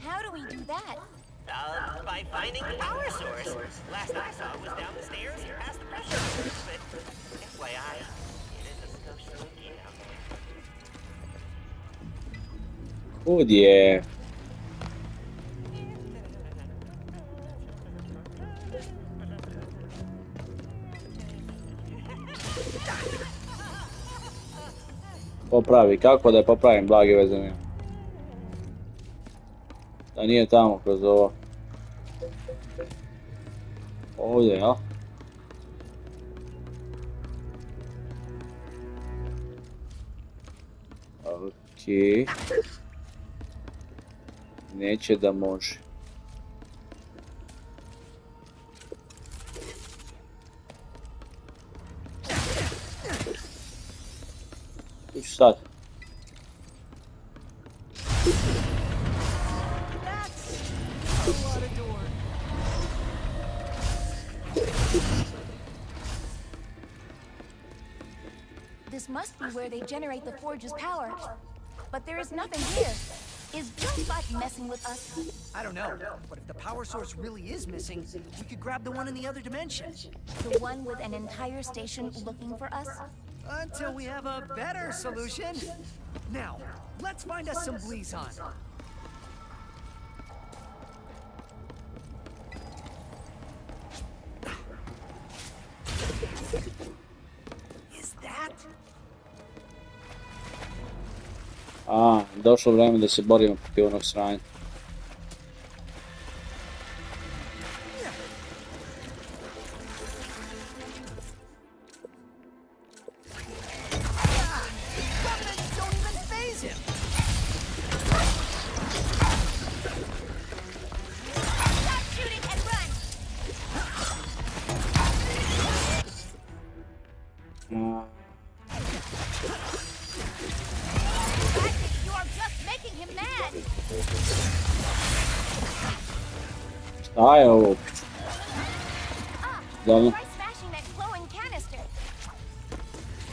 how do we do that? By finding the power source. Last I saw it was down the stairs and past the pressure room. But FYI, it is a social camp. Oh dear. Popravi, kako da je popravim, blage veze nema. Da nije tamo kroz ovo. Ovdje, jel? Okej. Neće da može. I sad? This must be where they generate the forge's power. But there is nothing here. Is Jump messing with us? I don't know, but if the power source really is missing, we could grab the one in the other dimension. The one with an entire station looking for us? Until we have a better solution. Now, let's find us some Blizon. Is that? A, došlo vreme da se borimo protiv onog sranja. Šta je ovo? Dobro.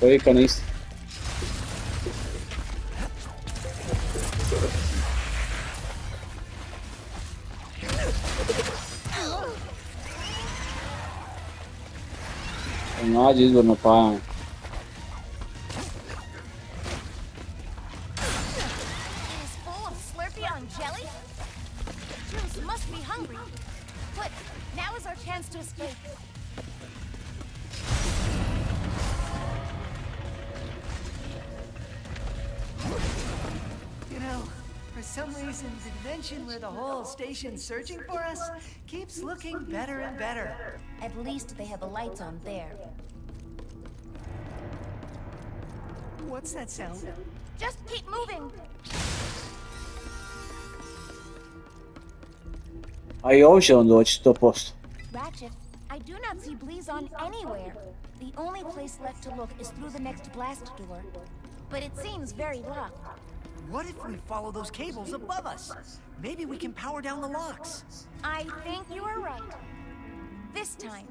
Koji kanister? Nađi izvorno pajanje. Where the whole station's searching for us keeps looking better and better. At least they have the lights on there. What's that sound? Just keep moving. A I ovdje će on doći 100%. Ratchet, I do not see Blizon anywhere. The only place left to look is through the next blast door. But it seems very locked. What if we follow those cables above us? Maybe we can power down the locks. I think you are right. This time.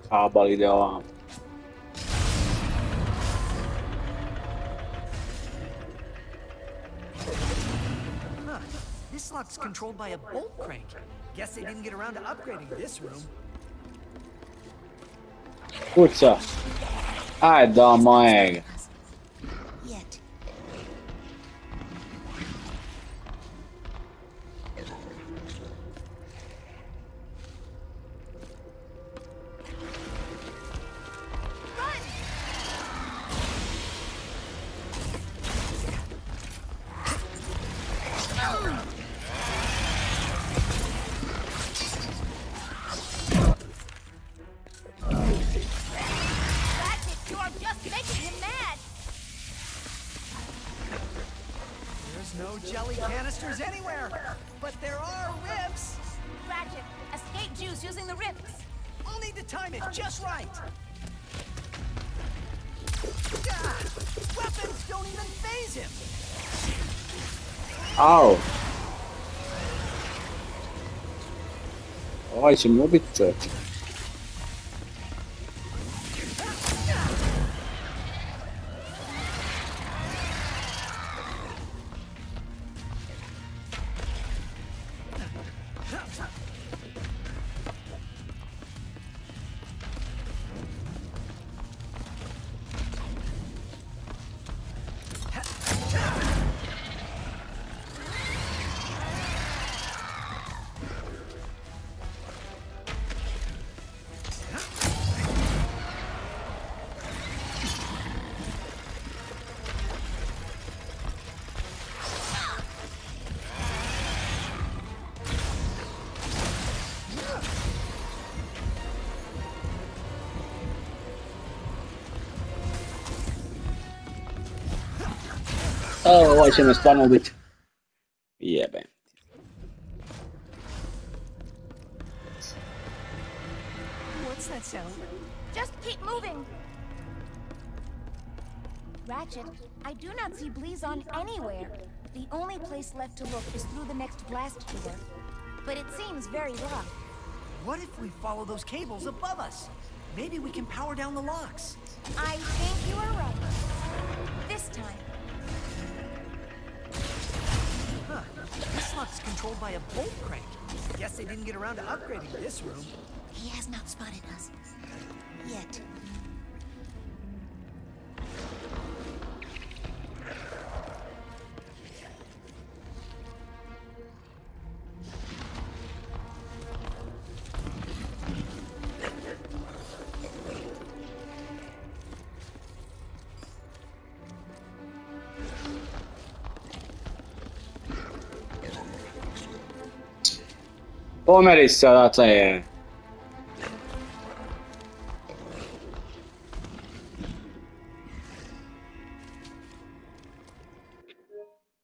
Kabel ide ovam. This lock's controlled by a bolt crank. Guess they didn't get around to upgrading this room. Kuca. Aj do mojeg. Au! Ovaj će mi ubiti čovječe. Ovaj će me stvarno ubiti. Jebe. What's that sound? Just keep moving. Ratchet, I do not see Blizon anywhere. The only place left to look is through the next blast door. But it seems very rough. What if we follow those cables above us? Maybe we can power down the locks. I think you are right. This time. Huh. This lock's controlled by a bolt crank. Guess they didn't get around to upgrading this room. He has not spotted us. Yet. Pomeri se odatle.